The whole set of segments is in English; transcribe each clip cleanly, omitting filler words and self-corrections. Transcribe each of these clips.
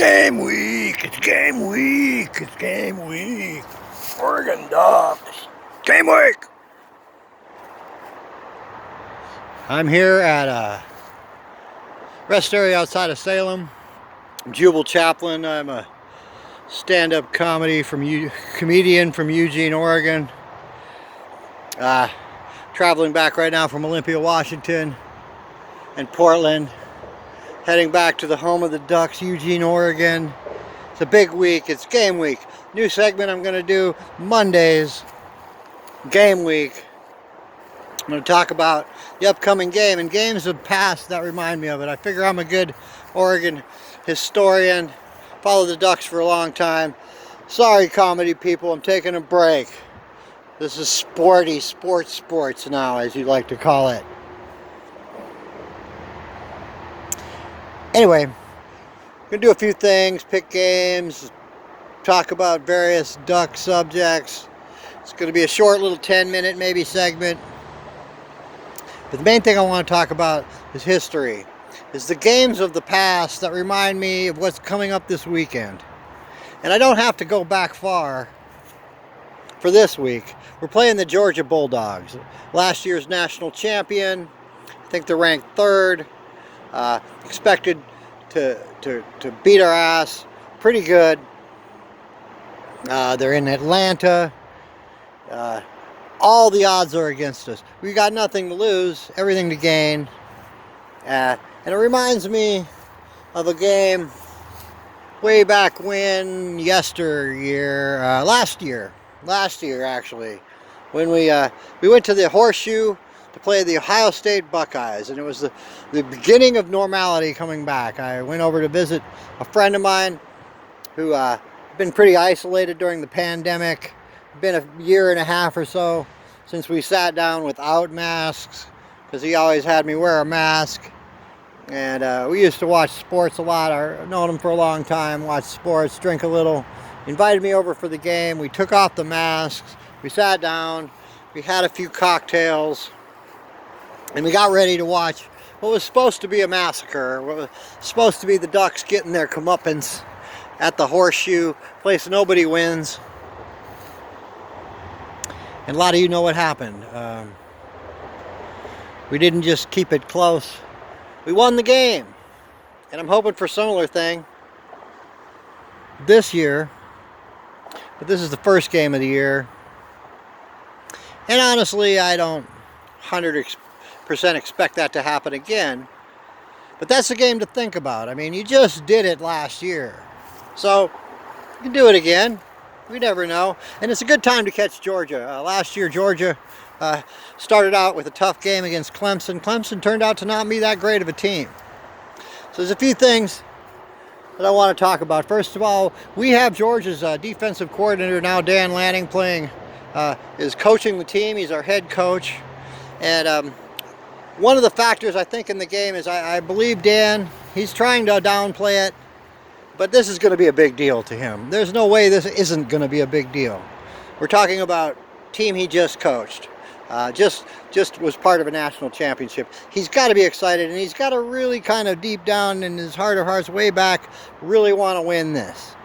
game week. It's game week. It's game week. Oregon Ducks. Game week. I'm here at a rest area outside of Salem. I'm Jubal Chaplin. I'm a stand-up comedian from Eugene, Oregon. Traveling back right now from Olympia, Washington and Portland. Heading back to the home of the Ducks, Eugene, Oregon. It's a big week. It's game week. New segment I'm going to do Mondays. Game week. I'm going to talk about the upcoming game and games of past that remind me of it. I figure I'm a good Oregon historian. Followed the Ducks for a long time. Sorry, comedy people, I'm taking a break. This is sports now, as you like to call it. Anyway, I'm going to do a few things, pick games, talk about various Duck subjects. It's going to be a short little 10-minute maybe segment. But the main thing I want to talk about is history. Is the games of the past that remind me of what's coming up this weekend. And I don't have to go back far for this week. We're playing the Georgia Bulldogs. Last year's national champion. I think they're ranked third. Expected to beat our ass pretty good. They're in Atlanta. All the odds are against us. We got nothing to lose, everything to gain. And it reminds me of a game way back when, last year actually, when we went to the Horseshoe to play the Ohio State Buckeyes, and it was the beginning of normality coming back. I went over to visit a friend of mine who had been pretty isolated during the pandemic. Been a year and a half or so since we sat down without masks, because he always had me wear a mask. And we used to watch sports a lot. I've known him for a long time, watch sports, drink a little. Invited me over for the game. We took off the masks. We sat down. We had a few cocktails. And we got ready to watch what was supposed to be a massacre. What was supposed to be the Ducks getting their comeuppance at the Horseshoe, place nobody wins. And a lot of you know what happened. We didn't just keep it close. We won the game. And I'm hoping for a similar thing this year. But this is the first game of the year. And honestly, I don't 100% expect that to happen again. But that's a game to think about. I mean, you just did it last year. So, you can do it again. We never know. And it's a good time to catch Georgia. Last year, Georgia started out with a tough game against Clemson. Clemson turned out to not be that great of a team. So there's a few things that I want to talk about. First of all, we have Georgia's defensive coordinator now, Dan Lanning, is coaching the team. He's our head coach. And one of the factors I think in the game is I believe Dan, he's trying to downplay it. But this is going to be a big deal to him. There's no way this isn't going to be a big deal. We're talking about team he just coached. Just was part of a national championship. He's got to be excited, and he's got to really kind of deep down in his heart of hearts, way back, really want to win this.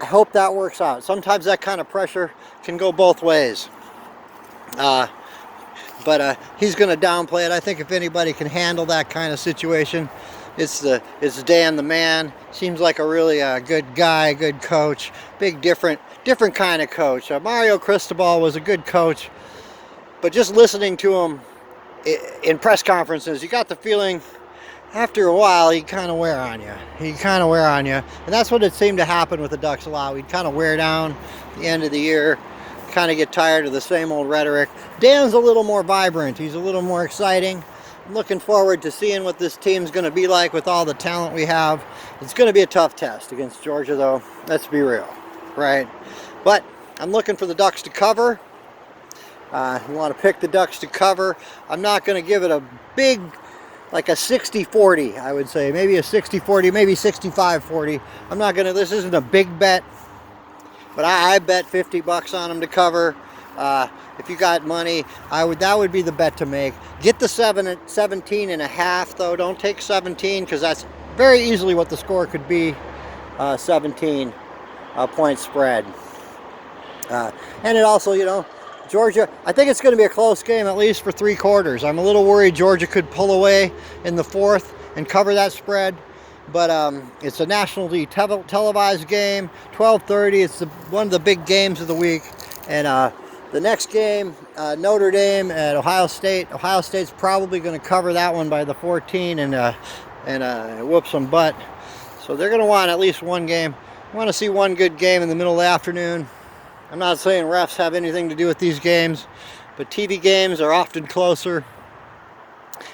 I hope that works out. Sometimes that kind of pressure can go both ways. But he's going to downplay it. I think if anybody can handle that kind of situation, it's Dan the man. Seems like a really good guy, good coach. Big different kind of coach. Mario Cristobal was a good coach, but just listening to him in press conferences, you got the feeling after a while he'd kind of wear on you. And that's what it seemed to happen with the Ducks a lot. We'd kind of wear down at the end of the year, kind of get tired of the same old rhetoric. Dan's a little more vibrant. He's a little more exciting. I'm looking forward to seeing what this team's going to be like with all the talent we have. It's going to be a tough test against Georgia, though. Let's be real, right? But I'm looking for the Ducks to cover. You want to pick the Ducks to cover. I'm not going to give it a big, like a 60-40, I would say. Maybe a 60-40, maybe 65-40. I'm not going to, this isn't a big bet. But I bet $50 on them to cover. If you got money, that would be the bet to make. Get the 17.5 though. Don't take 17, because that's very easily what the score could be. 17 point spread. And it also, you know, Georgia, I think it's going to be a close game at least for 3 quarters. I'm a little worried Georgia could pull away in the 4th and cover that spread. But it's a nationally televised game, 12:30. It's one of the big games of the week. And the next game, Notre Dame at Ohio State. Ohio State's probably going to cover that one by the 14 and whoop some butt. So they're going to want at least one game. I want to see one good game in the middle of the afternoon. I'm not saying refs have anything to do with these games, but TV games are often closer.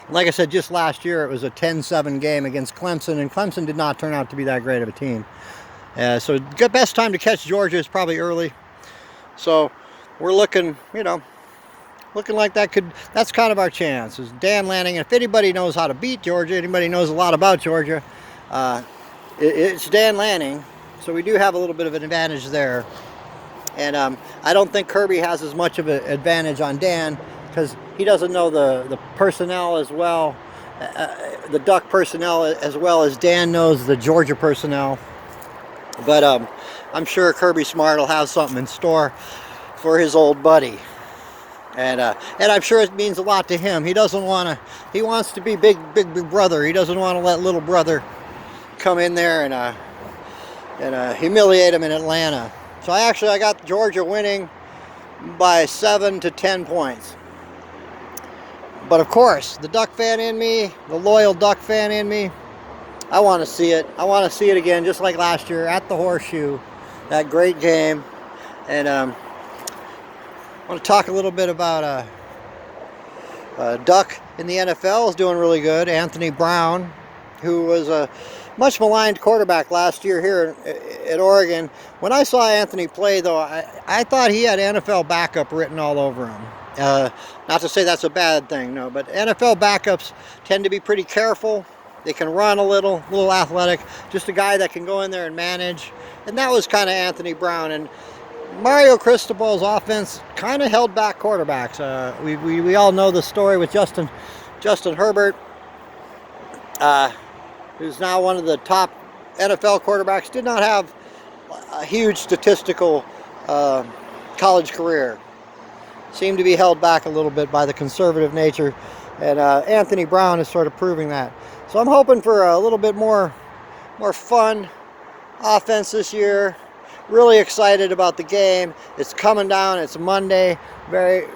Like I said, just last year it was a 10-7 game against Clemson, and Clemson did not turn out to be that great of a team. So the best time to catch Georgia is probably early. So we're looking, you know, looking like that's kind of our chance. Is Dan Lanning. If anybody knows how to beat Georgia, anybody knows a lot about Georgia, it's Dan Lanning. So we do have a little bit of an advantage there. And I don't think Kirby has as much of an advantage on Dan because he doesn't know the personnel as well, the Duck personnel as well as Dan knows the Georgia personnel. But I'm sure Kirby Smart will have something in store for his old buddy. And I'm sure it means a lot to him. He doesn't want to, he wants to be big brother. He doesn't want to let little brother come in there and humiliate him in Atlanta. So I got Georgia winning by 7 to 10 points. But of course, the Duck fan in me, the loyal Duck fan in me, I want to see it. I want to see it again, just like last year at the Horseshoe. That great game. And I want to talk a little bit about Duck in the NFL is doing really good. Anthony Brown, who was a much maligned quarterback last year here at Oregon. When I saw Anthony play, though, I thought he had NFL backup written all over him. Not to say that's a bad thing, no, but NFL backups tend to be pretty careful. They can run a little athletic, just a guy that can go in there and manage. And that was kind of Anthony Brown. And Mario Cristobal's offense kind of held back quarterbacks. We all know the story with Justin Herbert, who's now one of the top NFL quarterbacks, did not have a huge statistical college career. Seemed to be held back a little bit by the conservative nature, and Anthony Brown is sort of proving that. So I'm hoping for a little bit more fun offense this year. Really excited about the game. It's coming down. It's Monday. Very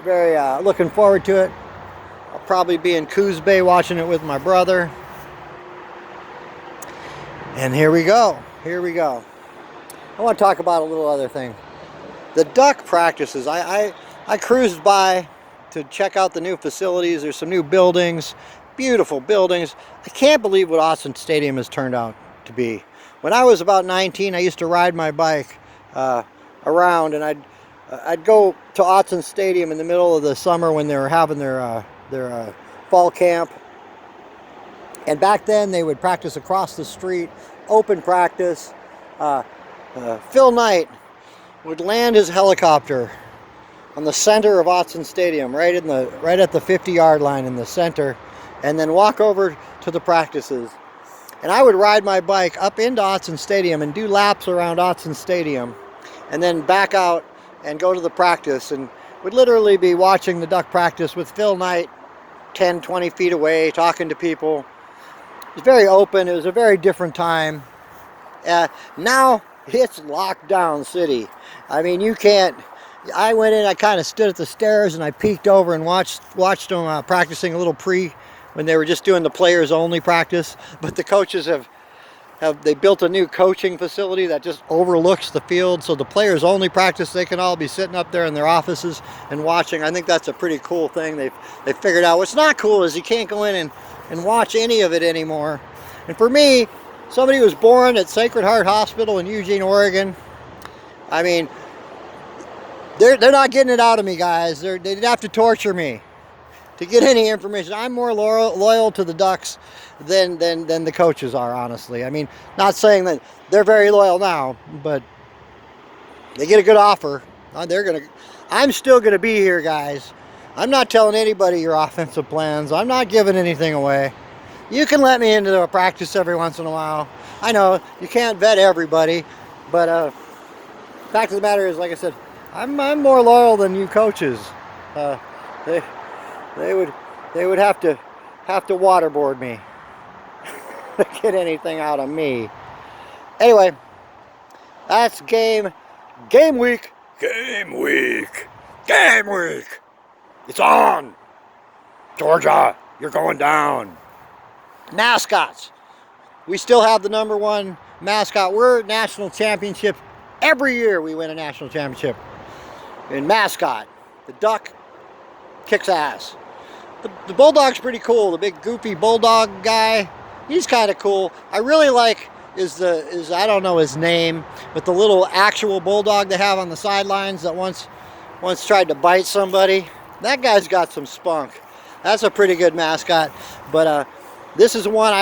looking forward to it. I'll probably be in Coos Bay watching it with my brother. And here we go. Here we go. I want to talk about a little other thing. The Duck practices. I cruised by to check out the new facilities. There's some new buildings, beautiful buildings. I can't believe what Autzen Stadium has turned out to be. When I was about 19, I used to ride my bike around, and I'd go to Autzen Stadium in the middle of the summer when they were having their fall camp. And back then they would practice across the street, open practice. Phil Knight would land his helicopter on the center of Autzen Stadium, right at the 50-yard line in the center, and then walk over to the practices. And I would ride my bike up into Autzen Stadium and do laps around Autzen Stadium, and then back out and go to the practice, and would literally be watching the Duck practice with Phil Knight 10, 20 feet away, talking to people. It was very open. It was a very different time. Now it's lockdown city. I mean, you can't. I went in, I kind of stood at the stairs, and I peeked over and watched them practicing a little when they were just doing the players only practice. But the coaches they built a new coaching facility that just overlooks the field, so the players only practice, they can all be sitting up there in their offices and watching. I think that's a pretty cool thing. They figured out. What's not cool is you can't go in and watch any of it anymore. And for me, somebody who was born at Sacred Heart Hospital in Eugene, Oregon, I mean, they're not getting it out of me, guys. They'd have to torture me to get any information. I'm more loyal to the Ducks than the coaches are, honestly. I mean, not saying that they're very loyal now, but they get a good offer. I'm still gonna be here, guys. I'm not telling anybody your offensive plans. I'm not giving anything away. you can let me into a practice every once in a while. I know you can't vet everybody, but fact of the matter is, like I said, I'm more loyal than you coaches. They would have to waterboard me to get anything out of me. Anyway, that's game week. Game week. It's on. Georgia, you're going down. Mascots. We still have the #1 mascot. We're national championship. Every year we win a national championship. In mascot, the duck kicks ass. The Bulldog's pretty cool. The big goofy bulldog guy, he's kind of cool. I really like is I don't know his name, but the little actual bulldog they have on the sidelines that once tried to bite somebody. That guy's got some spunk. That's a pretty good mascot. But this is one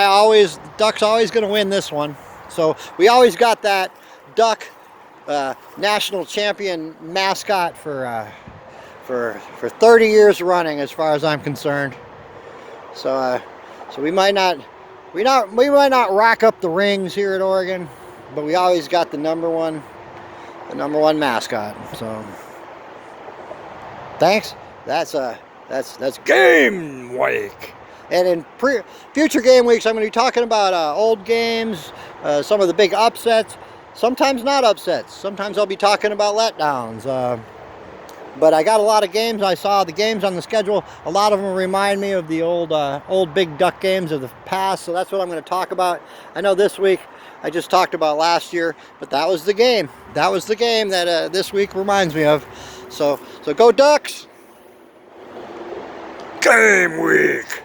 Duck's always going to win this one. So we always got that duck national champion mascot for 30 years running, as far as I'm concerned. So we might not rack up the rings here at Oregon, but we always got the #1 mascot. So thanks. That's game week. And in future game weeks, I'm going to be talking about old games, some of the big upsets, sometimes not upsets. Sometimes I'll be talking about letdowns. But I got a lot of games. I saw the games on the schedule. A lot of them remind me of the old big duck games of the past. So that's what I'm going to talk about. I know this week I just talked about last year, but that was the game. That was the game that this week reminds me of. So go Ducks! Game week!